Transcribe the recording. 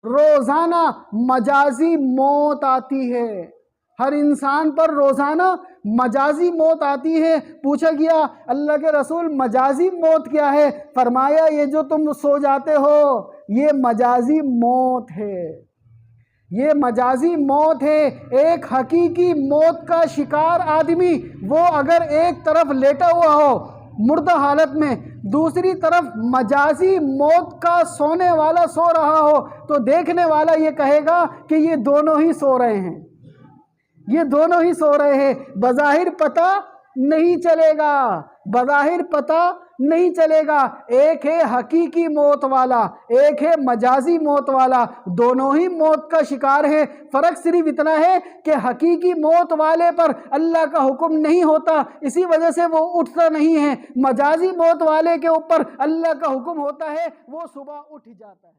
रोजाना मजाजी मौत आती है, हर इंसान पर रोजाना मजाजी मौत आती है। पूछा गया अल्लाह के रसूल मजाजी मौत क्या है? फरमाया ये जो तुम सो जाते हो ये मजाजी मौत है, ये मजाजी मौत है। एक हकीकी मौत का शिकार आदमी वो अगर एक तरफ लेटा हुआ हो मुर्दा हालत में, दूसरी तरफ मजाजी मौत का सोने वाला सो रहा हो, तो देखने वाला ये कहेगा कि ये दोनों ही सो रहे हैं, ये दोनों ही सो रहे हैं। बज़ाहिर पता नहीं चलेगा, बज़ाहिर पता नहीं चलेगा। एक है हकीकी मौत वाला, एक है मजाजी मौत वाला, दोनों ही मौत का शिकार है। फर्क सिर्फ इतना है कि हकीकी मौत वाले पर अल्लाह का हुक्म नहीं होता, इसी वजह से वो उठता नहीं है। मजाजी मौत वाले के ऊपर अल्लाह का हुक्म होता है, वो सुबह उठ जाता है।